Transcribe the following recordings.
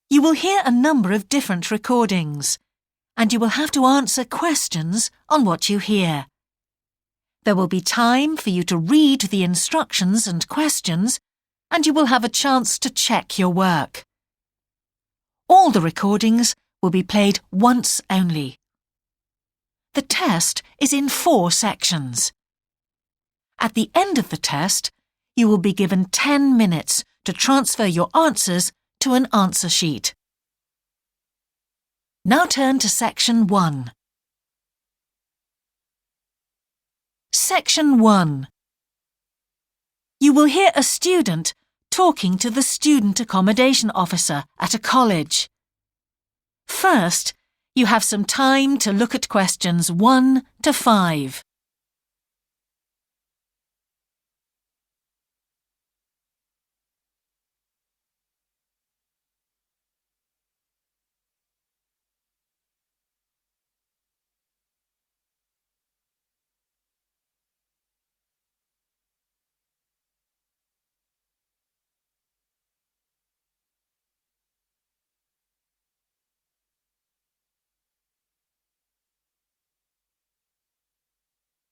You will hear a number of different recordings, and you will have to answer questions on what you hear. There will be time for you to read the instructions and questions, and you will have a chance to check your work. All the recordings will be played once only. The test is in 4 sections. At the end of the test, you will be given 10 minutes to transfer your answers to an answer sheet. Now turn to Section 1. Section 1. You will hear a student talking to the student accommodation officer at a college. First, you have some time to look at questions 1 to 5.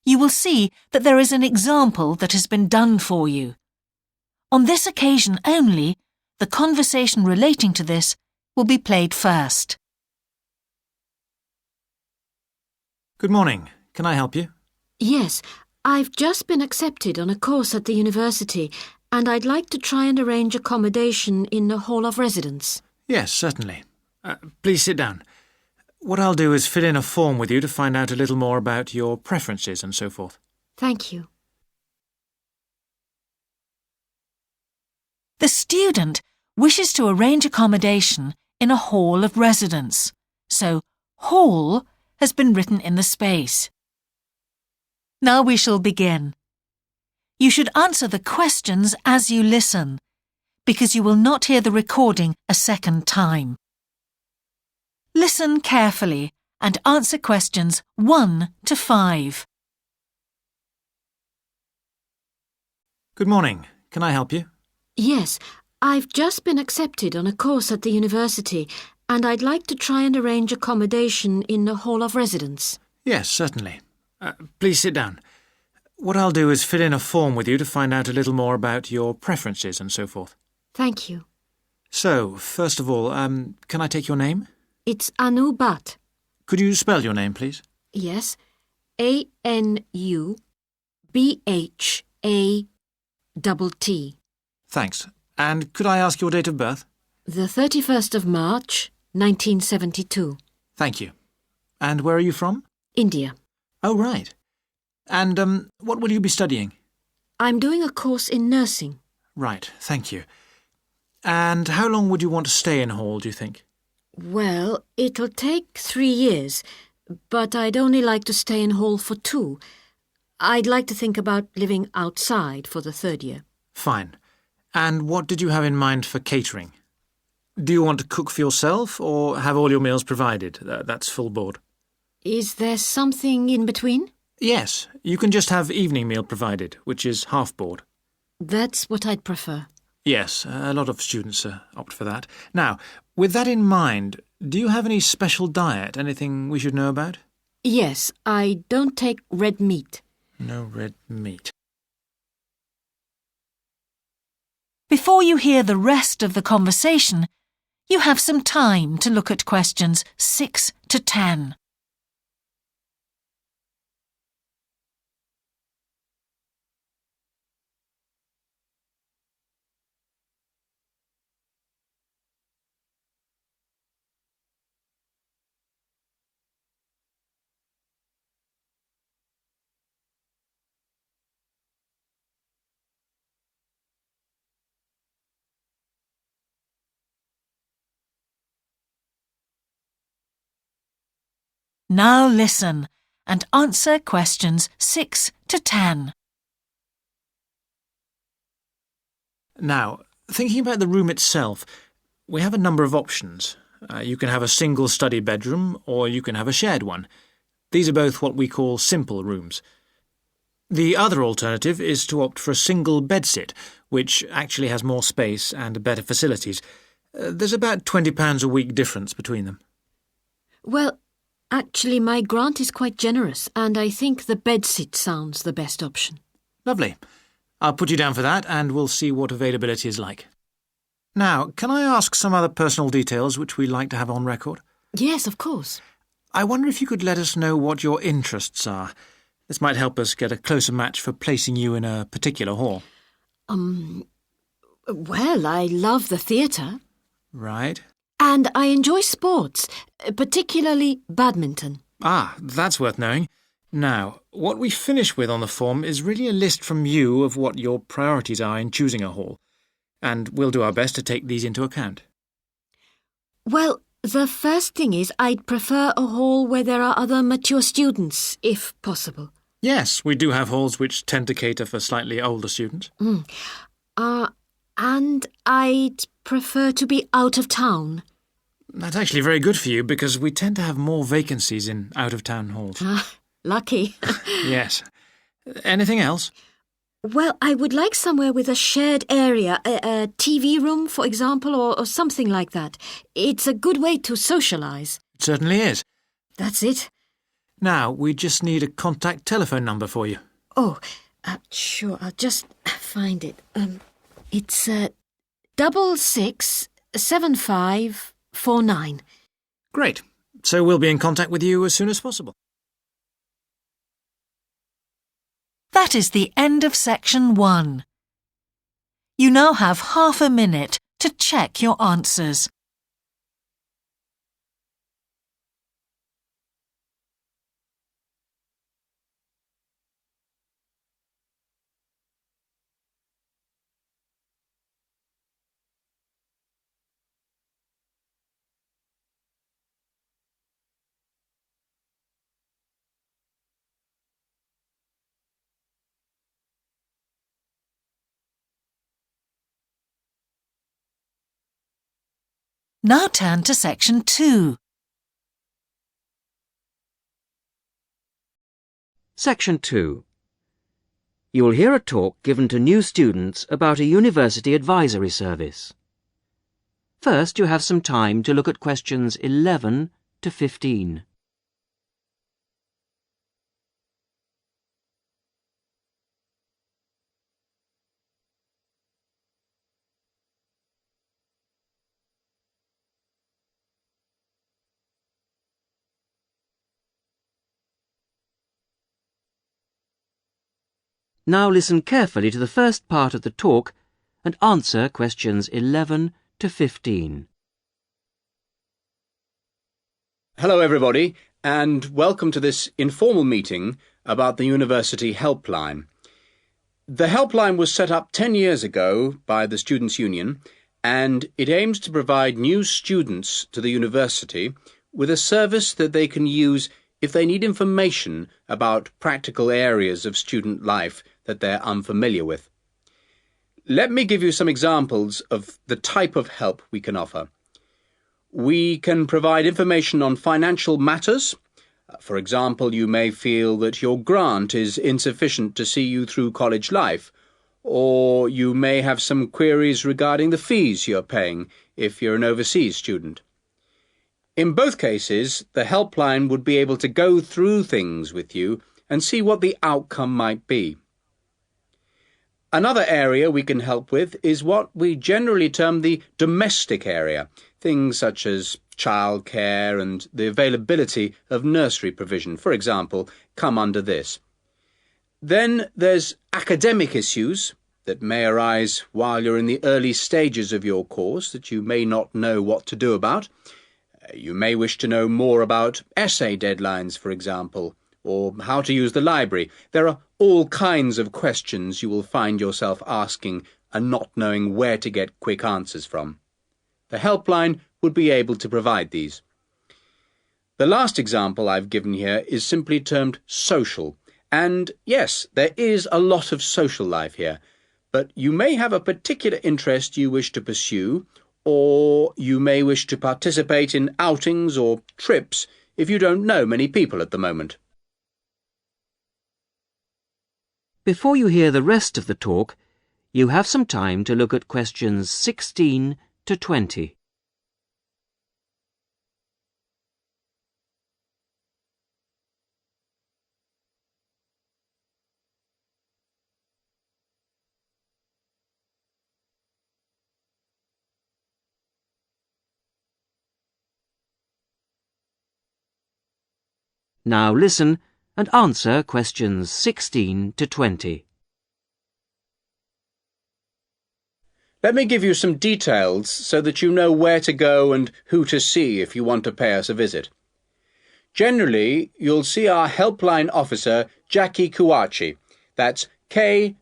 You will see that there is an example that has been done for you. On this occasion only, the conversation relating to this will be played first. Good morning. Can I help you? Yes, I've just been accepted on a course at the university and I'd like to try and arrange accommodation in a hall of residence. Yes, certainly. Please sit down. What I'll do is fill in a form with you to find out a little more about your preferences and so forth. Thank you. The student wishes to arrange accommodation in a hall of residence, so hall has been written in the space. Now we shall begin. You should answer the questions as you listen, because you will not hear the recording a second time. Listen carefully and answer questions 1 to 5. Good morning. Can I help you? Yes, I've just been accepted on a course at the university and I'd like to try and arrange accommodation in a hall of residence. Yes, certainly. Please sit down. What I'll do is fill in a form with you to find out a little more about your preferences and so forth. Thank you. So, first of all, can I take your name? It's Anu Bhatt. Could you spell your name, please? Yes, ANUBHATT. Thanks. And could I ask your date of birth? The 31st of March, 1972. Thank you. And where are you from? India. Oh, right. And what will you be studying? I'm doing a course in nursing. Right, thank you. And how long would you want to stay in hall, do you think? Well, it'll take 3 years, but I'd only like to stay in hall for 2. I'd like to think about living outside for the 3rd year. Fine. And what did you have in mind for catering? Do you want to cook for yourself or have all your meals provided? That's full board. Is there something in between? Yes, you can just have evening meal provided, which is half board. That's what I'd prefer. Yes, a lot of students opt for that. Now, with that in mind, do you have any special diet, anything we should know about? Yes, I don't take red meat. No red meat. Before you hear the rest of the conversation, you have some time to look at questions 6 to 10. Now listen and answer questions 6 to 10. Now, thinking about the room itself, we have a number of options. You can have a single study bedroom or you can have a shared one. These are both what we call simple rooms. The other alternative is to opt for a single bedsit, which actually has more space and better facilities. There's about £20 a week difference between them. Well, actually, my grant is quite generous, and I think the bedsit sounds the best option. Lovely. I'll put you down for that, and we'll see what availability is like. Now, can I ask some other personal details which we like to have on record? Yes, of course. I wonder if you could let us know what your interests are. This might help us get a closer match for placing you in a particular hall. Well, I love the theatre. Right. And I enjoy sports, particularly badminton. Ah, that's worth knowing. Now, what we finish with on the form is really a list from you of what your priorities are in choosing a hall, and we'll do our best to take these into account. Well, the first thing is I'd prefer a hall where there are other mature students, if possible. Yes, we do have halls which tend to cater for slightly older students. And I'd prefer to be out of town. That's actually very good for you because we tend to have more vacancies in out-of-town halls. Lucky. Yes. Anything else? Well, I would like somewhere with a shared area, a TV room, for example, or something like that. It's a good way to socialise. It certainly is. That's it. Now, we just need a contact telephone number for you. Oh, sure, I'll just find it. It's 667549. Great. So we'll be in contact with you as soon as possible. That is the end of section 1. You now have half a minute to check your answers. Now turn to section 2. Section 2. You will hear a talk given to new students about a university advisory service. First, you have some time to look at questions 11 to 15. Now listen carefully to the first part of the talk and answer questions 11 to 15. Hello everybody, and welcome to this informal meeting about the University Helpline. The Helpline was set up 10 years ago by the Students' Union, and it aims to provide new students to the university with a service that they can use if they need information about practical areas of student life that they're unfamiliar with. Let me give you some examples of the type of help we can offer. We can provide information on financial matters. For example, you may feel that your grant is insufficient to see you through college life, or you may have some queries regarding the fees you're paying if you're an overseas student. In both cases, the helpline would be able to go through things with you and see what the outcome might be. Another area we can help with is what we generally term the domestic area, things such as childcare and the availability of nursery provision, for example, come under this. Then there's academic issues that may arise while you're in the early stages of your course that you may not know what to do about. You may wish to know more about essay deadlines, for example, or how to use the library. There are all kinds of questions you will find yourself asking and not knowing where to get quick answers from. The helpline would be able to provide these. The last example I've given here is simply termed social. And yes, there is a lot of social life here, but you may have a particular interest you wish to pursue, or you may wish to participate in outings or trips if you don't know many people at the moment. Before you hear the rest of the talk, you have some time to look at questions 16 to 20. Now listen and answer questions 16 to 20. Let me give you some details so that you know where to go and who to see if you want to pay us a visit. Generally, you'll see our helpline officer, Jackie Kouachi. That's Kouachi.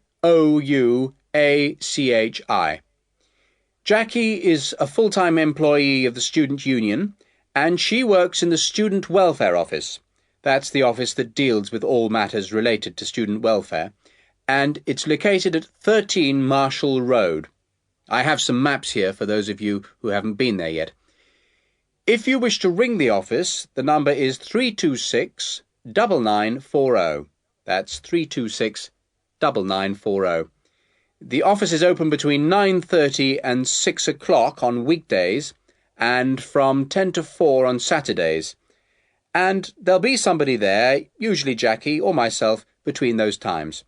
Jackie is a full-time employee of the Student Union, and she works in the Student Welfare Office. That's the office that deals with all matters related to student welfare, and it's located at 13 Marshall Road. I have some maps here for those of you who haven't been there yet. If you wish to ring the office, the number is 326-9940. That's 326-9940. The office is open between 9:30 and 6 o'clock on weekdays and from 10 to 4 on Saturdays. And there'll be somebody there, usually Jackie or myself, between those times.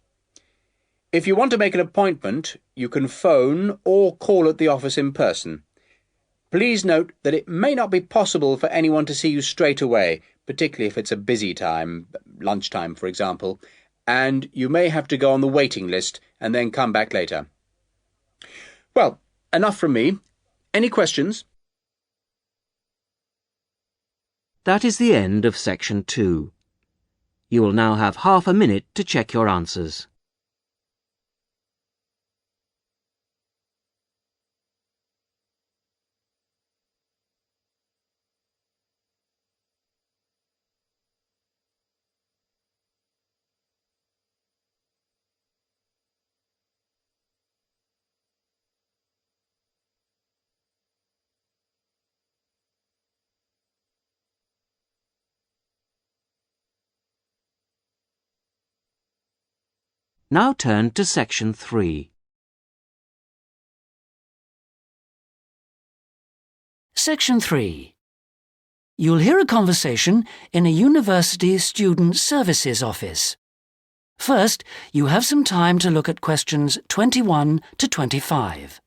If you want to make an appointment, you can phone or call at the office in person. Please note that it may not be possible for anyone to see you straight away, particularly if it's a busy time, lunchtime for example, and you may have to go on the waiting list and then come back later. Well, enough from me. Any questions? That is the end of section 2. You will now have half a minute to check your answers. Now turn to section 3. Section 3. You'll hear a conversation in a university student services office. First, you have some time to look at questions 21 to 25.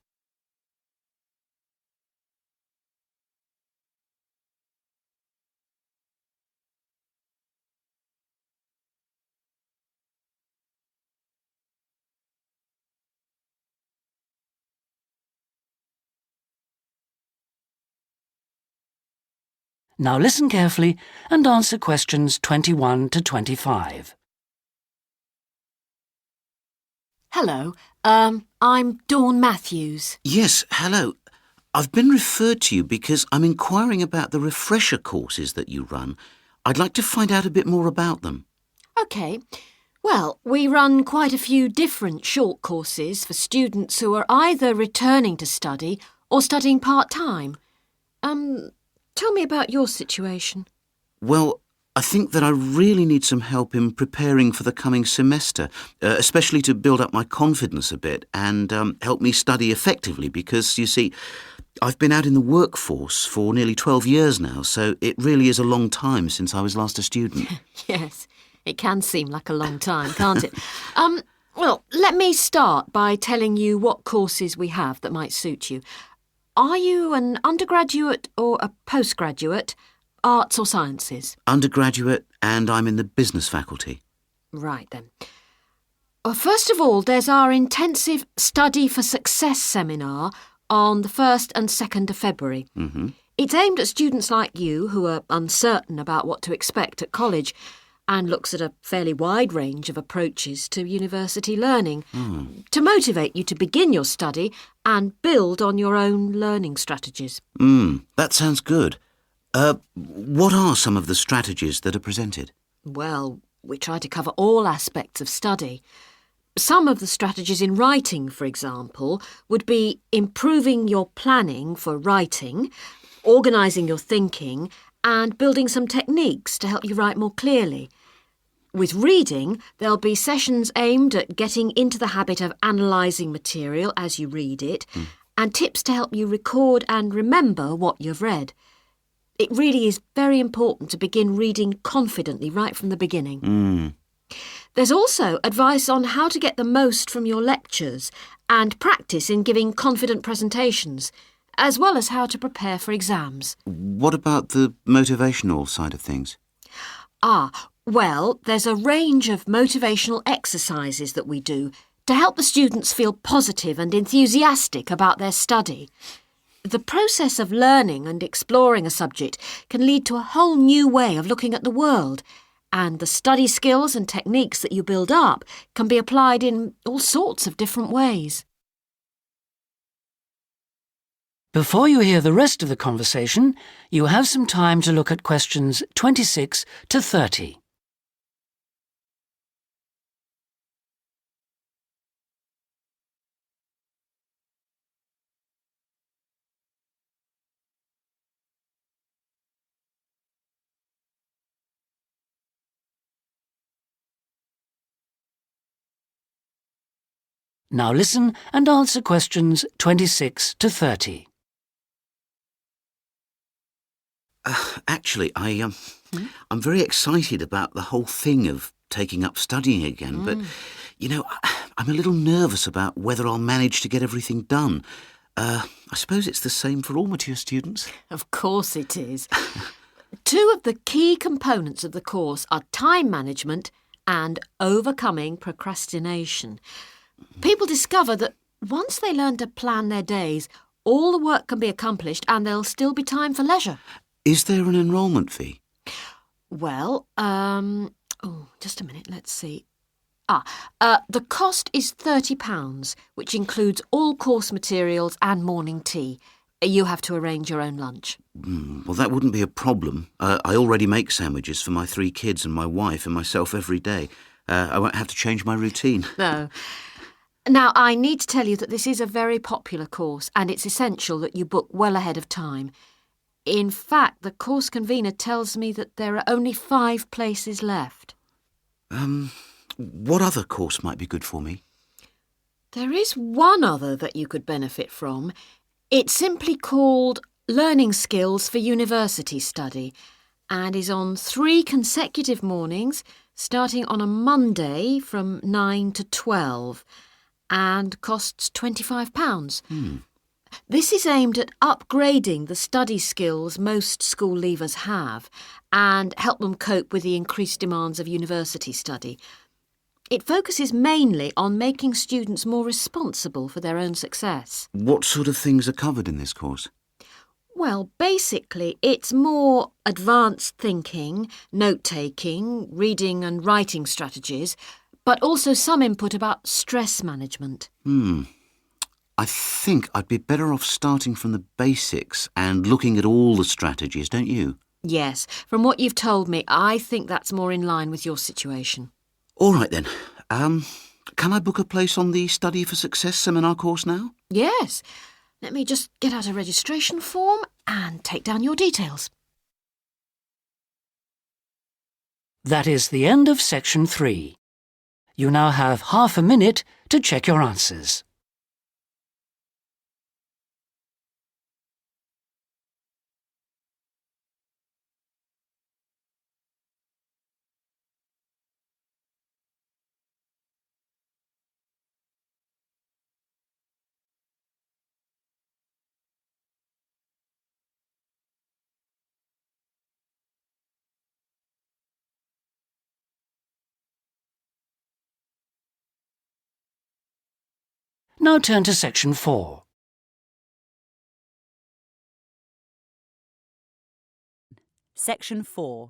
Now listen carefully and answer questions 21 to 25. Hello, I'm Dawn Matthews. Yes, hello. I've been referred to you because I'm inquiring about the refresher courses that you run. I'd like to find out a bit more about them. OK. Well, we run quite a few different short courses for students who are either returning to study or studying part-time. Tell me about your situation. Well, I think that I really need some help in preparing for the coming semester, especially to build up my confidence a bit and help me study effectively because, you see, I've been out in the workforce for nearly 12 years now, so it really is a long time since I was last a student. Yes, it can seem like a long time, can't it? Well, let me start by telling you what courses we have that might suit you. Are you an undergraduate or a postgraduate, arts or sciences? Undergraduate, and I'm in the business faculty. Right then. Well, first of all, there's our intensive Study for Success seminar on the 1st and 2nd of February. Mm-hmm. It's aimed at students like you who are uncertain about what to expect at college and looks at a fairly wide range of approaches to university learning to motivate you to begin your study and build on your own learning strategies. That sounds good. What are some of the strategies that are presented? Well, we try to cover all aspects of study. Some of the strategies in writing, for example, would be improving your planning for writing, organising your thinking, and building some techniques to help you write more clearly. With reading, there'll be sessions aimed at getting into the habit of analysing material as you read it, and tips to help you record and remember what you've read. It really is very important to begin reading confidently right from the beginning. There's also advice on how to get the most from your lectures and practice in giving confident presentations, as well as how to prepare for exams. What about the motivational side of things? Well, there's a range of motivational exercises that we do to help the students feel positive and enthusiastic about their study. The process of learning and exploring a subject can lead to a whole new way of looking at the world, and the study skills and techniques that you build up can be applied in all sorts of different ways. Before you hear the rest of the conversation, you have some time to look at questions 26 to 30. Now listen and answer questions 26 to 30. Actually, I'm very excited about the whole thing of taking up studying again, but, I'm a little nervous about whether I'll manage to get everything done. I suppose it's the same for all mature students. Of course it is. Two of the key components of the course are time management and overcoming procrastination. People discover that once they learn to plan their days, all the work can be accomplished and there'll still be time for leisure. Is there an enrolment fee? Well, just a minute, let's see. The cost is £30, which includes all course materials and morning tea. You have to arrange your own lunch. Well, that wouldn't be a problem. I already make sandwiches for my 3 kids and my wife and myself every day. I won't have to change my routine. No. Now, I need to tell you that this is a very popular course and it's essential that you book well ahead of time. In fact, the course convener tells me that there are only 5 places left. What other course might be good for me? There is one other that you could benefit from. It's simply called Learning Skills for University Study and is on 3 consecutive mornings, starting on a Monday from 9 to 12, and costs £25. This is aimed at upgrading the study skills most school leavers have and help them cope with the increased demands of university study. It focuses mainly on making students more responsible for their own success. What sort of things are covered in this course? Well, basically, it's more advanced thinking, note-taking, reading and writing strategies, but also some input about stress management. I think I'd be better off starting from the basics and looking at all the strategies, don't you? Yes, from what you've told me, I think that's more in line with your situation. All right then. Can I book a place on the Study for Success seminar course now? Yes. Let me just get out a registration form and take down your details. That is the end of section 3. You now have half a minute to check your answers. Now turn to section 4. Section 4.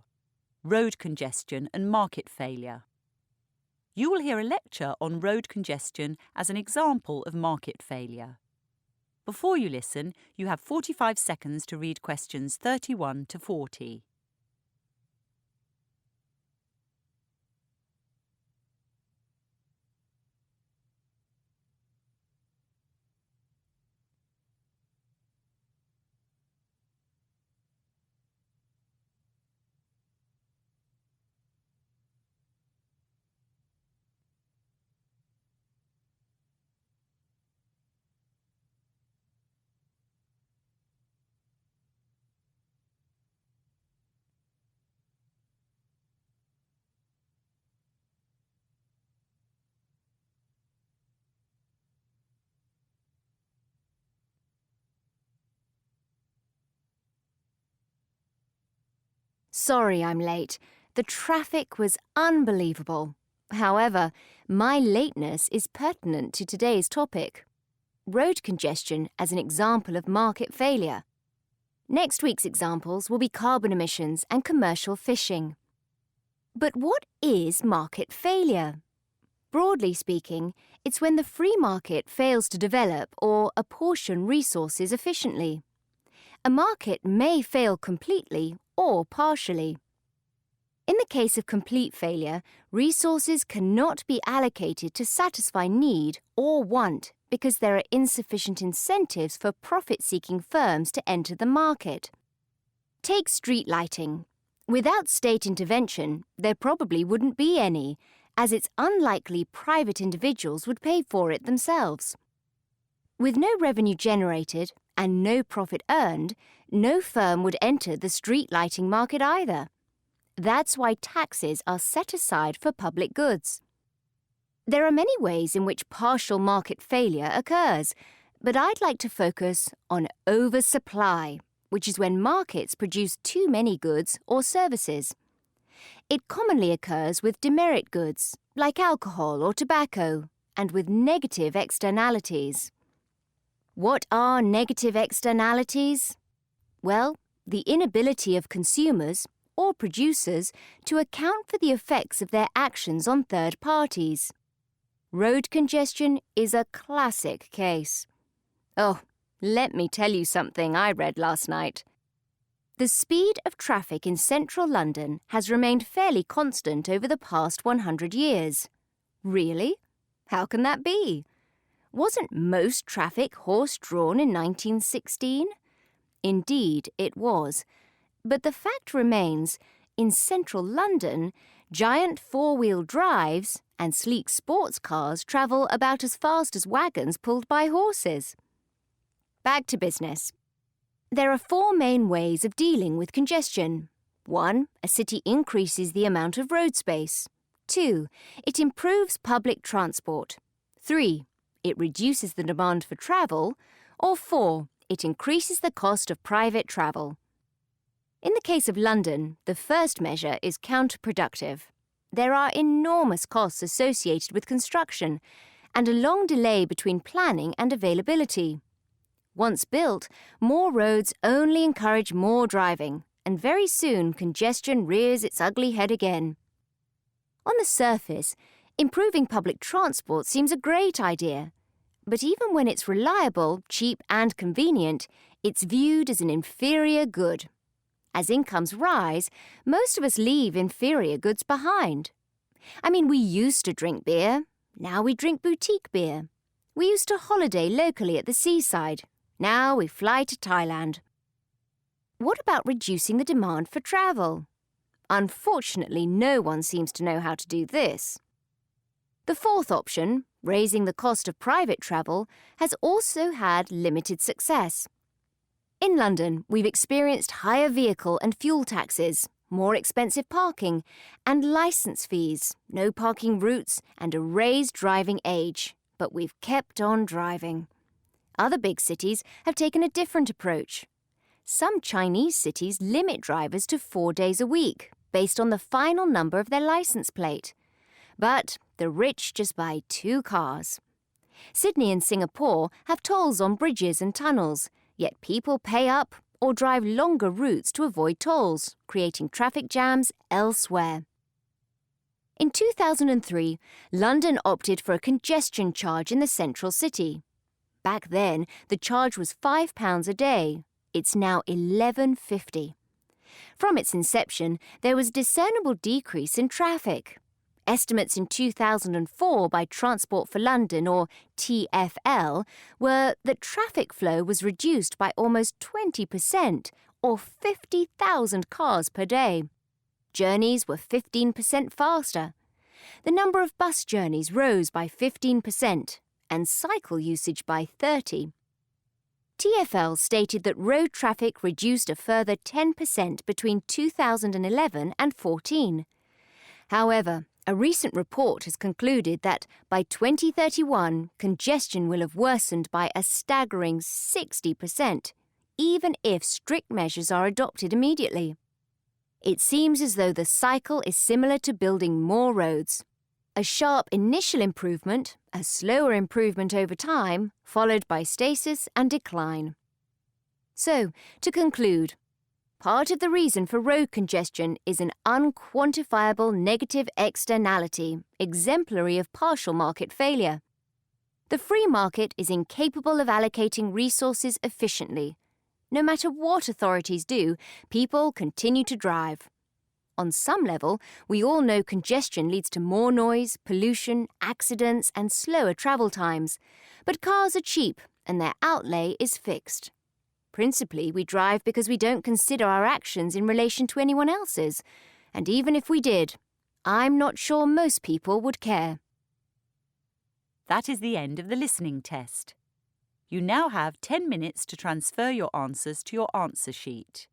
Road congestion and market failure. You will hear a lecture on road congestion as an example of market failure. Before you listen, you have 45 seconds to read questions 31 to 40. Sorry I'm late. The traffic was unbelievable. However, my lateness is pertinent to today's topic. Road congestion as an example of market failure. Next week's examples will be carbon emissions and commercial fishing. But what is market failure? Broadly speaking, it's when the free market fails to develop or apportion resources efficiently. A market may fail completely or partially. In the case of complete failure, resources cannot be allocated to satisfy need or want because there are insufficient incentives for profit-seeking firms to enter the market. Take street lighting. Without state intervention, there probably wouldn't be any, as it's unlikely private individuals would pay for it themselves. With no revenue generated and no profit earned, no firm would enter the street lighting market either. That's why taxes are set aside for public goods. There are many ways in which partial market failure occurs, but I'd like to focus on oversupply, which is when markets produce too many goods or services. It commonly occurs with demerit goods, like alcohol or tobacco, and with negative externalities. What are negative externalities? Well, the inability of consumers or producers to account for the effects of their actions on third parties. Road congestion is a classic case. Oh, let me tell you something I read last night. The speed of traffic in central London has remained fairly constant over the past 100 years. Really? How can that be? Wasn't most traffic horse-drawn in 1916? Indeed, it was. But the fact remains, in central London, giant four-wheel drives and sleek sports cars travel about as fast as wagons pulled by horses. Back to business. There are four main ways of dealing with congestion. 1. A city increases the amount of road space. 2. It improves public transport. 3. It reduces the demand for travel. Or 4. It increases the cost of private travel. In the case of London, the first measure is counterproductive. There are enormous costs associated with construction and a long delay between planning and availability. Once built, more roads only encourage more driving, and very soon congestion rears its ugly head again. On the surface, improving public transport seems a great idea, but even when it's reliable, cheap and convenient, it's viewed as an inferior good. As incomes rise, most of us leave inferior goods behind. We used to drink beer. Now we drink boutique beer. We used to holiday locally at the seaside. Now we fly to Thailand. What about reducing the demand for travel? Unfortunately, no one seems to know how to do this. The fourth option, raising the cost of private travel, has also had limited success. In London, we've experienced higher vehicle and fuel taxes, more expensive parking, and licence fees, no parking routes, and a raised driving age. But we've kept on driving. Other big cities have taken a different approach. Some Chinese cities limit drivers to 4 days a week, based on the final number of their licence plate. But the rich just buy 2 cars. Sydney and Singapore have tolls on bridges and tunnels, yet people pay up or drive longer routes to avoid tolls, creating traffic jams elsewhere. In 2003, London opted for a congestion charge in the central city. Back then, the charge was £5 a day. It's now £11.50. From its inception, there was a discernible decrease in traffic. Estimates in 2004 by Transport for London, or TfL, were that traffic flow was reduced by almost 20%, or 50,000 cars per day. Journeys were 15% faster. The number of bus journeys rose by 15%, and cycle usage by 30%. TfL stated that road traffic reduced a further 10% between 2011 and 14. However, a recent report has concluded that by 2031, congestion will have worsened by a staggering 60%, even if strict measures are adopted immediately. It seems as though the cycle is similar to building more roads. A sharp initial improvement, a slower improvement over time, followed by stasis and decline. So, to conclude, part of the reason for road congestion is an unquantifiable negative externality, exemplary of partial market failure. The free market is incapable of allocating resources efficiently. No matter what authorities do, people continue to drive. On some level, we all know congestion leads to more noise, pollution, accidents, and slower travel times. But cars are cheap and their outlay is fixed. Principally, we drive because we don't consider our actions in relation to anyone else's. And even if we did, I'm not sure most people would care. That is the end of the listening test. You now have 10 minutes to transfer your answers to your answer sheet.